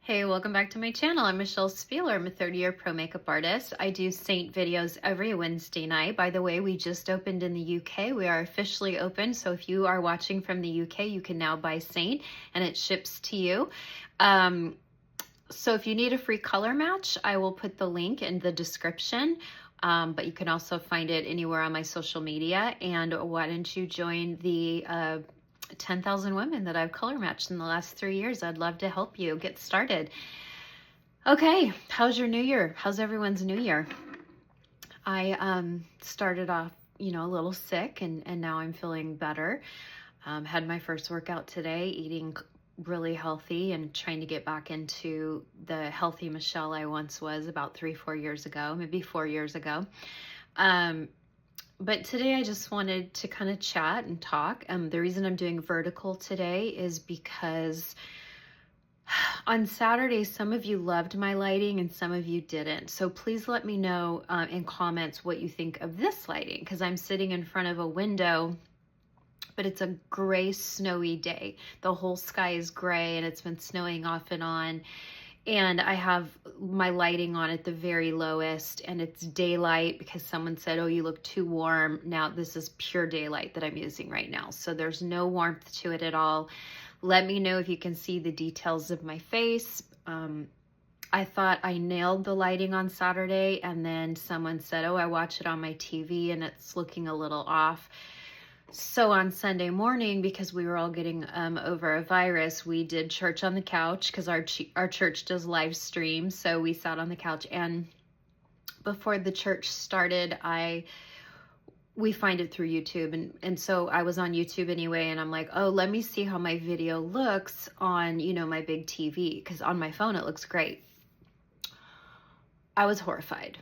Hey, welcome back to my channel. I'm Michelle Spieler. I'm a 30-year pro makeup artist. I do Seint videos every Wednesday night. By the way, we just opened in the UK. We are officially open, so if you are watching from the UK, you can now buy Seint and it ships to you. So if you need a free color match, I will put the link in the description. But you can also find it anywhere on my social media. And why don't you join the 10,000 women that I've color matched in the last 3 years. I'd love to help you get started. Okay, how's your new year? How's everyone's new year? I started off, a little sick and now I'm feeling better. Had my first workout today, eating really healthy and trying to get back into the healthy Michelle I once was about 3-4 years ago, maybe 4 years ago. But today I just wanted to kind of chat and talk. The reason I'm doing vertical today is because on Saturday, some of you loved my lighting and some of you didn't. So please let me know in comments what you think of this lighting, because I'm sitting in front of a window, but it's a gray, snowy day. The whole sky is gray and it's been snowing off and on. And I have my lighting on at the very lowest and it's daylight because someone said, oh, you look too warm. Now this is pure daylight that I'm using right now. So there's no warmth to it at all. Let me know if you can see the details of my face. I thought I nailed the lighting on Saturday and then someone said, oh, I watch it on my TV and it's looking a little off. So on Sunday morning, because we were all getting over a virus, we did church on the couch because our church does live stream. So we sat on the couch, and before the church started, we find it through YouTube, and so I was on YouTube anyway, and I'm like, oh, let me see how my video looks on my big TV, because on my phone it looks great. I was horrified.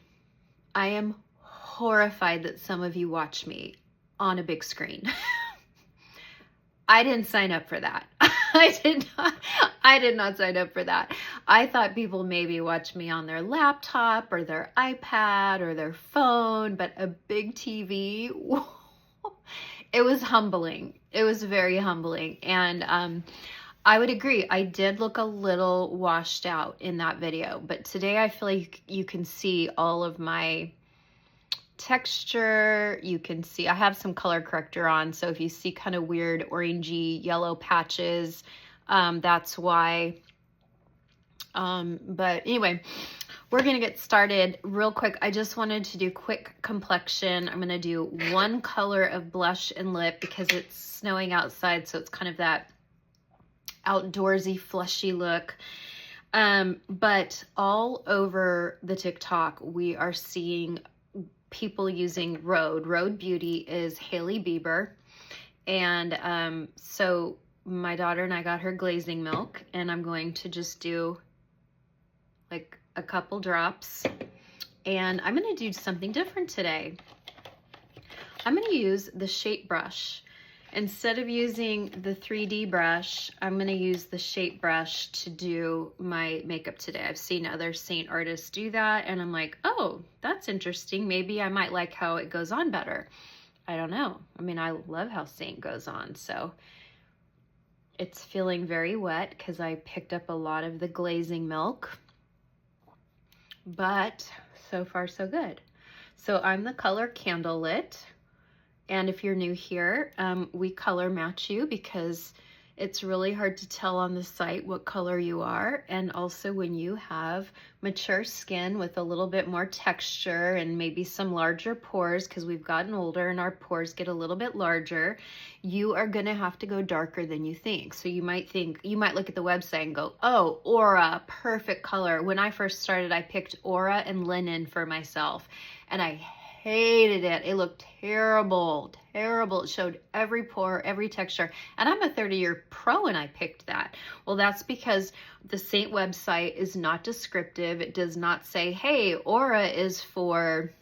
I am horrified that some of you watch me on a big screen. I didn't sign up for that. I did not sign up for that. I thought people maybe watch me on their laptop or their iPad or their phone, but a big TV, it was humbling. It was very humbling. And I would agree. I did look a little washed out in that video, but today I feel like you can see all of my texture. You can see I have some color corrector on, so if you see kind of weird orangey yellow patches, that's why. But anyway, we're gonna get started real quick. I just wanted to do quick complexion. I'm gonna do one color of blush and lip because it's snowing outside, so it's kind of that outdoorsy fleshy look. But all over the TikTok we are seeing people using Rhode Beauty is Hailey Bieber. And so my daughter and I got her glazing milk, and I'm going to just do like a couple drops. And I'm going to do something different today. I'm going to use the shape brush. Instead of using the 3D brush, I'm going to use the shape brush to do my makeup today. I've seen other Seint artists do that, and I'm like, oh, that's interesting. Maybe I might like how it goes on better. I don't know. I mean, I love how Seint goes on. So it's feeling very wet because I picked up a lot of the glazing milk. But so far, so good. So I'm the color Candlelit. And if you're new here, we color match you because it's really hard to tell on the site what color you are. And also when you have mature skin with a little bit more texture and maybe some larger pores, because we've gotten older and our pores get a little bit larger, you are gonna have to go darker than you think. So you might look at the website and go, oh, Aura, perfect color. When I first started, I picked Aura and Linen for myself, and I hated it. It looked terrible. It showed every pore, every texture. And I'm a 30-year pro and I picked that. Well, that's because the Seint website is not descriptive. It does not say, hey, Aura is for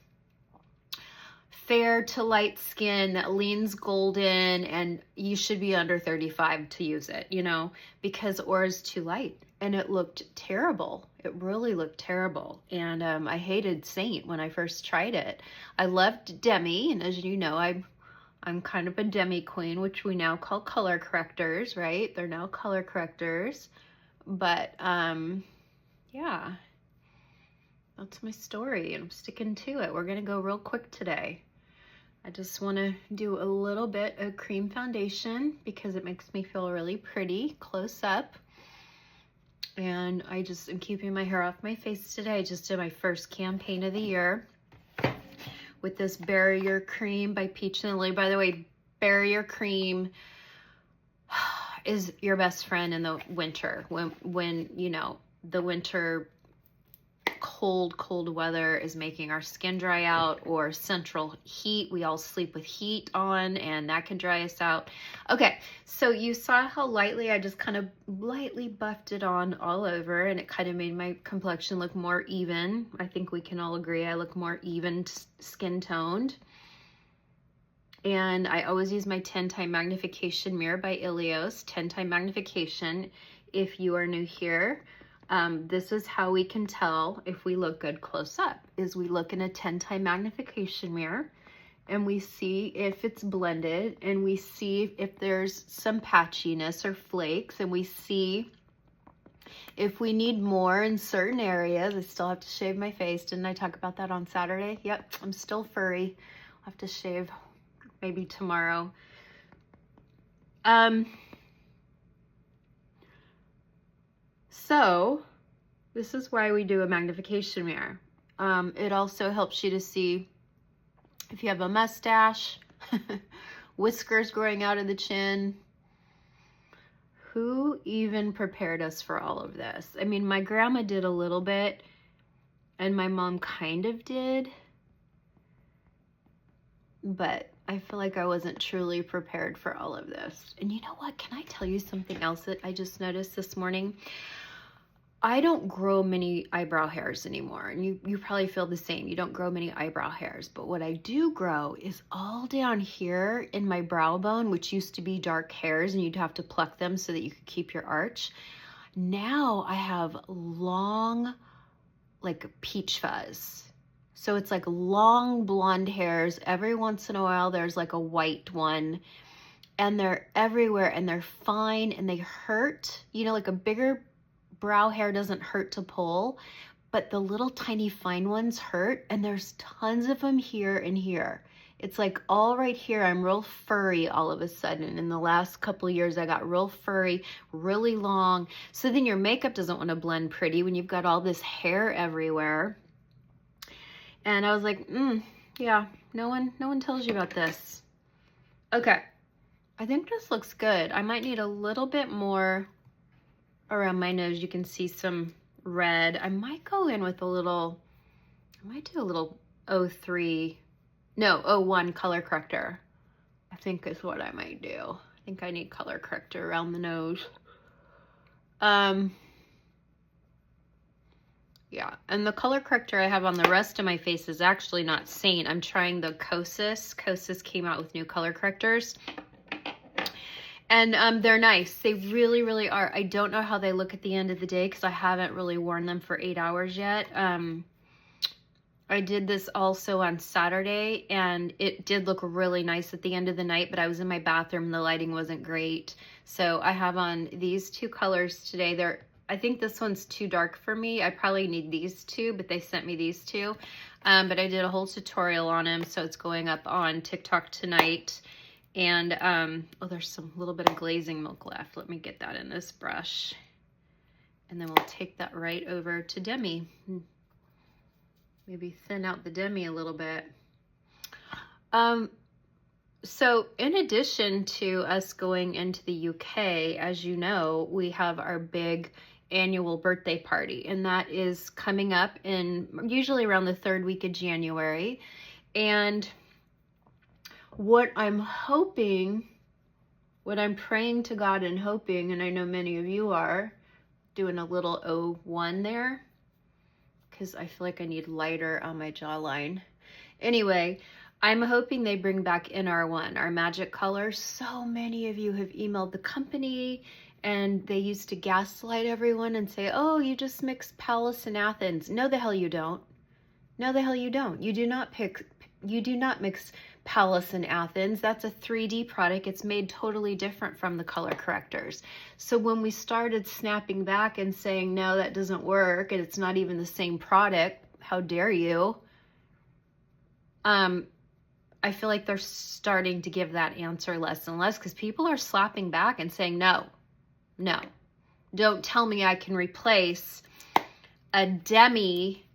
fair to light skin that leans golden and you should be under 35 to use it, because Aura is too light. And it looked terrible. It really looked terrible. And I hated Seint when I first tried it. I loved Demi, and as you know, I'm kind of a Demi queen, which we now call color correctors, right? They're now color correctors. But yeah, that's my story, and I'm sticking to it. We're gonna go real quick today. I just want to do a little bit of cream foundation because it makes me feel really pretty close up. And I just am keeping my hair off my face today. I just did my first campaign of the year with this barrier cream by Peach and Lily. By the way, barrier cream is your best friend in the winter when you know the winter cold weather is making our skin dry out, or central heat. We all sleep with heat on, and that can dry us out. Okay, so you saw how lightly I just kind of lightly buffed it on all over, and it kind of made my complexion look more even. I think we can all agree I look more even skin toned. And I always use my 10-time magnification mirror by Ilios. 10-time magnification. If you are new here, this is how we can tell if we look good close up, is we look in a 10-time magnification mirror and we see if it's blended, and we see if there's some patchiness or flakes, and we see if we need more in certain areas. I still have to shave my face. Didn't I talk about that on Saturday? Yep, I'm still furry. I'll have to shave maybe tomorrow. So this is why we do a magnification mirror. It also helps you to see if you have a mustache, whiskers growing out of the chin. Who even prepared us for all of this? I mean, my grandma did a little bit, and my mom kind of did, but I feel like I wasn't truly prepared for all of this. And you know what? Can I tell you something else that I just noticed this morning? I don't grow many eyebrow hairs anymore, and you probably feel the same. You don't grow many eyebrow hairs, but what I do grow is all down here in my brow bone, which used to be dark hairs, and you'd have to pluck them so that you could keep your arch. Now I have long, like peach fuzz. So it's like long blonde hairs. Every once in a while, there's like a white one, and they're everywhere, and they're fine, and they hurt. You know, like a bigger brow hair doesn't hurt to pull, but the little tiny fine ones hurt, and there's tons of them here and here. It's like all right here, I'm real furry all of a sudden. In the last couple of years, I got real furry, really long. So then your makeup doesn't want to blend pretty when you've got all this hair everywhere. And I was like, yeah, no one tells you about this. Okay, I think this looks good. I might need a little bit more around my nose. You can see some red. I might go in with a little, I might do a little 01 color corrector, I think is what I might do. I think I need color corrector around the nose. Yeah, and the color corrector I have on the rest of my face is actually not Seint. I'm trying the Kosas. Kosas came out with new color correctors. And they're nice. They really, really are. I don't know how they look at the end of the day because I haven't really worn them for 8 hours yet. I did this also on Saturday, and it did look really nice at the end of the night, but I was in my bathroom and the lighting wasn't great. So I have on these two colors today. I think this one's too dark for me. I probably need these two, but they sent me these two. But I did a whole tutorial on them, so it's going up on TikTok tonight. And, oh, there's some little bit of glazing milk left. Let me get that in this brush. And then we'll take that right over to Demi. Maybe thin out the Demi a little bit. So in addition to us going into the UK, as you know, we have our big annual birthday party, and that is coming up in usually around the 3rd week of January. And what I'm hoping, what I'm praying to God and hoping, and I know many of you are, doing a little 01 there, because I feel like I need lighter on my jawline. Anyway, I'm hoping they bring back NR1, our magic color. So many of you have emailed the company, and they used to gaslight everyone and say, oh, you just mixed Palace and Athens. No, the hell you don't. No, the hell you don't. You do not mix Palace in Athens. That's a 3D product. It's made totally different from the color correctors. So when we started snapping back and saying, no, that doesn't work, and it's not even the same product, how dare you? I feel like they're starting to give that answer less and less, because people are slapping back and saying, no, no, don't tell me I can replace a demi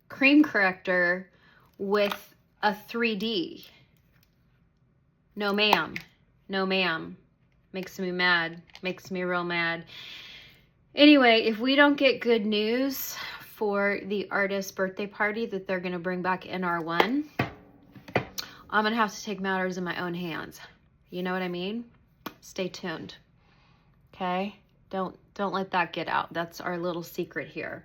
cream corrector with a 3D. No, ma'am. No, ma'am. Makes me mad. Makes me real mad. Anyway, if we don't get good news for the artist's birthday party that they're going to bring back NR1, I'm going to have to take matters in my own hands. You know what I mean? Stay tuned. Okay? Don't let that get out. That's our little secret here.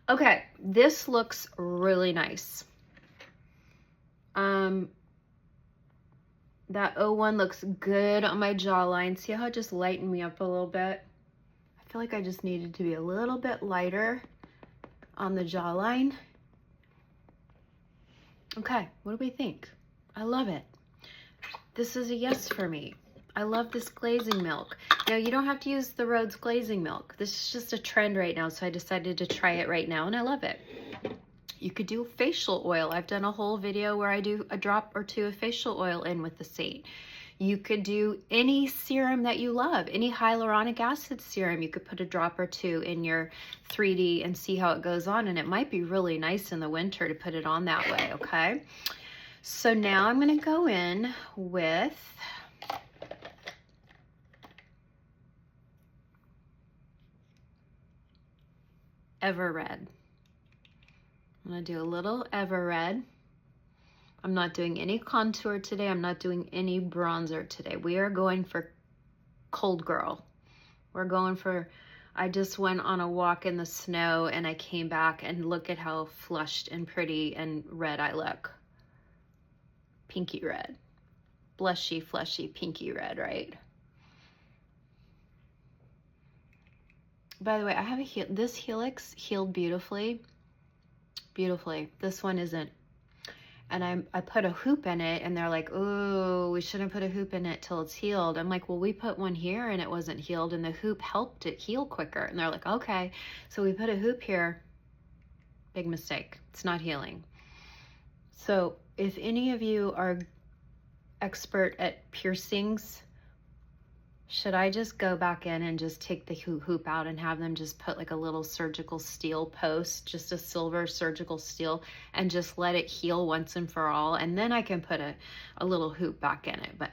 Okay, this looks really nice. That 01 looks good on my jawline. See how it just lightened me up a little bit? I feel like I just needed to be a little bit lighter on the jawline. Okay, what do we think? I love it. This is a yes for me. I love this glazing milk. Now, you don't have to use the Rhodes glazing milk. This is just a trend right now, so I decided to try it right now, and I love it. You could do facial oil. I've done a whole video where I do a drop or two of facial oil in with the Seint. You could do any serum that you love, any hyaluronic acid serum. You could put a drop or two in your 3D and see how it goes on, and it might be really nice in the winter to put it on that way, okay? So now I'm going to go in with Ever Red. I'm going to do a little Ever Red. I'm not doing any contour today. I'm not doing any bronzer today. We are going for Cold Girl. We're going for, I just went on a walk in the snow and I came back and look at how flushed and pretty and red I look. Pinky red. Blushy, fleshy, pinky red, right? By the way, I have a this Helix healed beautifully. Beautifully. This one isn't. And I put a hoop in it, and they're like, oh, we shouldn't put a hoop in it till it's healed. I'm like, well, we put one here and it wasn't healed, and the hoop helped it heal quicker. And they're like, okay. So we put a hoop here. Big mistake. It's not healing. So if any of you are expert at piercings, should I just go back in and just take the hoop out and have them just put like a little surgical steel post, just a silver surgical steel, and just let it heal once and for all? And then I can put a little hoop back in it. But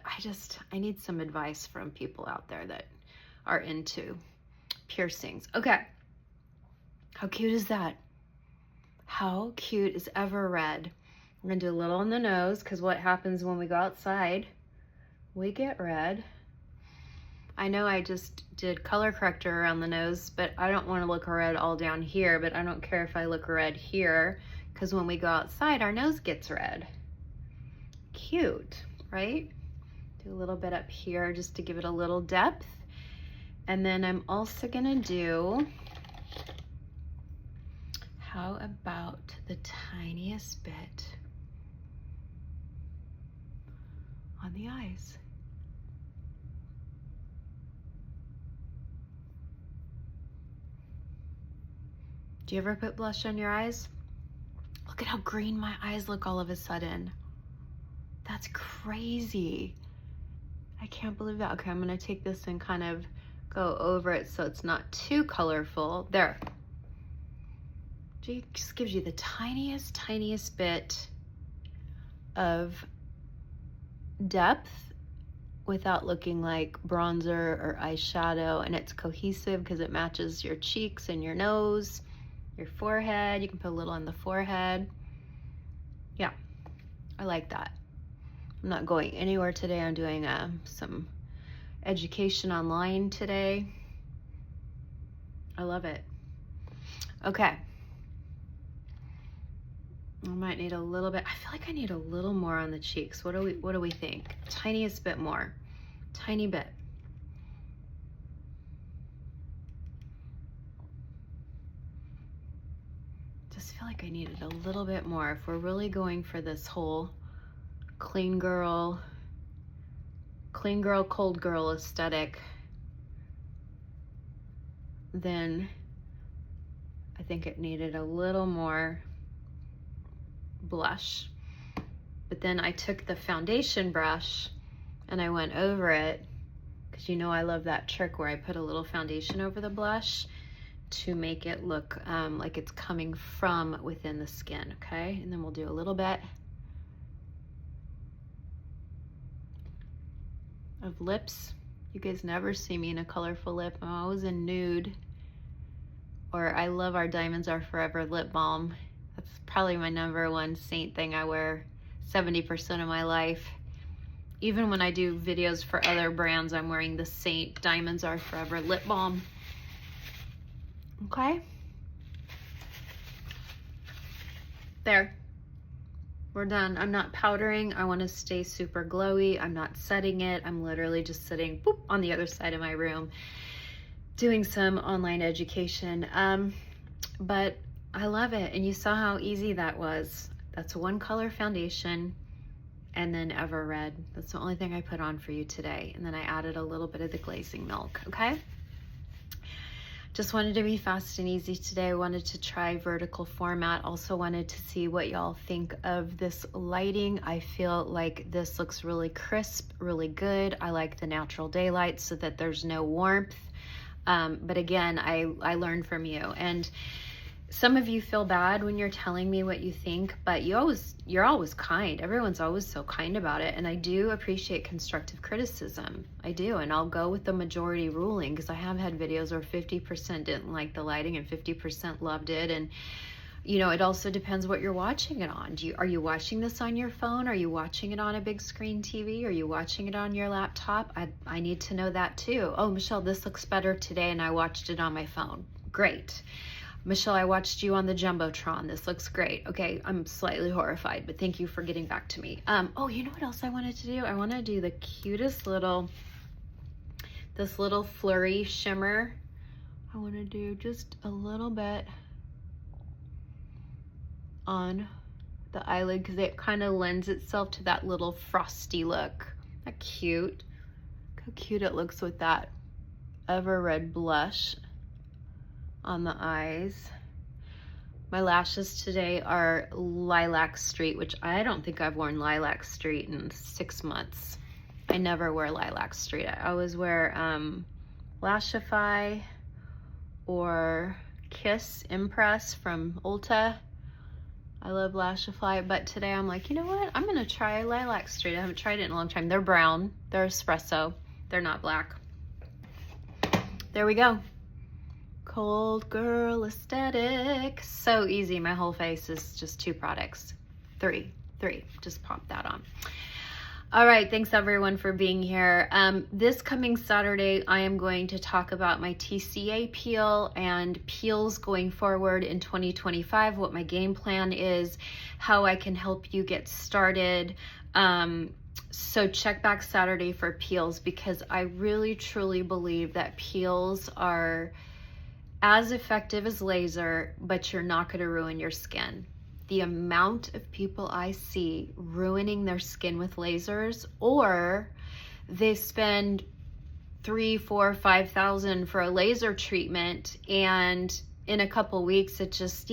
I need some advice from people out there that are into piercings. Okay. How cute is that? How cute is Ever Red? I'm going to do a little on the nose, because what happens when we go outside? We get red. I know I just did color corrector around the nose, but I don't want to look red all down here, but I don't care if I look red here, because when we go outside, our nose gets red. Cute, right? Do a little bit up here just to give it a little depth. And then I'm also gonna do, how about the tiniest bit on the eyes? Do you ever put blush on your eyes? Look at how green my eyes look all of a sudden. That's crazy. I can't believe that. Okay, I'm gonna take this and kind of go over it so it's not too colorful. There. It just gives you the tiniest bit of depth without looking like bronzer or eyeshadow, and it's cohesive because it matches your cheeks and your nose, your forehead. You can put a little on the forehead. Yeah, I like that. I'm not going anywhere today. I'm doing some education online today. I love it. Okay. I might need a little bit. I feel like I need a little more on the cheeks. What do we think? Tiniest bit more. Tiny bit. Just feel like I needed a little bit more if we're really going for this whole clean girl, cold girl aesthetic, then I think it needed a little more blush. But then I took the foundation brush and I went over it, because you know I love that trick where I put a little foundation over the blush to make it look like it's coming from within the skin, okay? And then we'll do a little bit of lips. You guys never see me in a colorful lip. I'm always in nude. Or I love our Diamonds Are Forever lip balm. That's probably my #1 Seint thing I wear 70% of my life. Even when I do videos for other brands, I'm wearing the Seint Diamonds Are Forever lip balm. Okay. There. We're done. I'm not powdering. I want to stay super glowy. I'm not setting it. I'm literally just sitting boop, on the other side of my room doing some online education. But I love it. And you saw how easy that was. That's one color foundation and then Ever Red. That's the only thing I put on for you today. And then I added a little bit of the glazing milk, okay? Just wanted to be fast and easy today. I wanted to try vertical format. Also wanted to see what y'all think of this lighting. I feel like this looks really crisp, really good. I like the natural daylight so that there's no warmth. But again, I learned from you. And some of you feel bad when you're telling me what you think, but you're always kind. Everyone's always so kind about it. And I do appreciate constructive criticism. I do. And I'll go with the majority ruling, because I have had videos where 50% didn't like the lighting and 50% loved it. And, you know, it also depends what you're watching it on. Are you watching this on your phone? Are you watching it on a big screen TV? Are you watching it on your laptop? I need to know that too. Oh, Michelle, this looks better today and I watched it on my phone. Great. Michelle, I watched you on the Jumbotron. This looks great. Okay, I'm slightly horrified, but thank you for getting back to me. Oh, you know what else I wanted to do? I want to do the cutest this little flurry shimmer. I want to do just a little bit on the eyelid, because it kind of lends itself to that little frosty look. Isn't that cute? Look how cute it looks with that Ever Red blush on the eyes. My lashes today are Lilac Street, which I don't think I've worn Lilac Street in 6 months. I never wear Lilac Street. I always wear Lashify or Kiss Impress from Ulta. I love Lashify, but today I'm like, you know what? I'm gonna try Lilac Street. I haven't tried it in a long time. They're brown, they're espresso, they're not black. There we go. Cold girl aesthetic. So easy. My whole face is just 2 products. Three. Just pop that on. All right. Thanks everyone for being here. This coming Saturday, I am going to talk about my TCA peel and peels going forward in 2025, what my game plan is, how I can help you get started. So check back Saturday for peels, because I really truly believe that peels are as effective as laser, but you're not going to ruin your skin. The amount of people I see ruining their skin with lasers, or they spend $3,000, $4,000, $5,000 for a laser treatment, and in a couple weeks it just,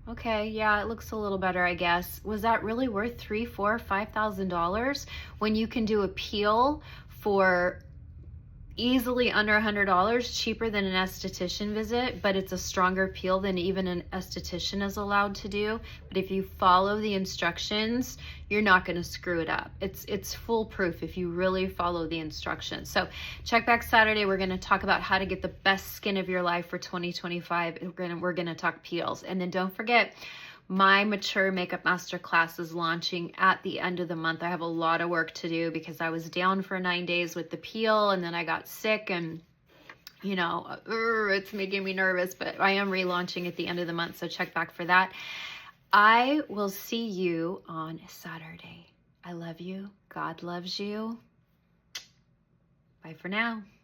okay, it looks a little better, I guess. Was that really worth $3,000, $4,000, $5,000 when you can do a peel for easily under $100, cheaper than an esthetician visit, but it's a stronger peel than even an esthetician is allowed to do. But if you follow the instructions, you're not going to screw it up. It's foolproof if you really follow the instructions. So check back Saturday. We're going to talk about how to get the best skin of your life for 2025. We're going to talk peels. And then don't forget, my Mature Makeup Masterclass is launching at the end of the month. I have a lot of work to do because I was down for 9 days with the peel, and then I got sick, and you know, it's making me nervous, but I am relaunching at the end of the month, so check back for that. I will see you on Saturday. I love you. God loves you. Bye for now.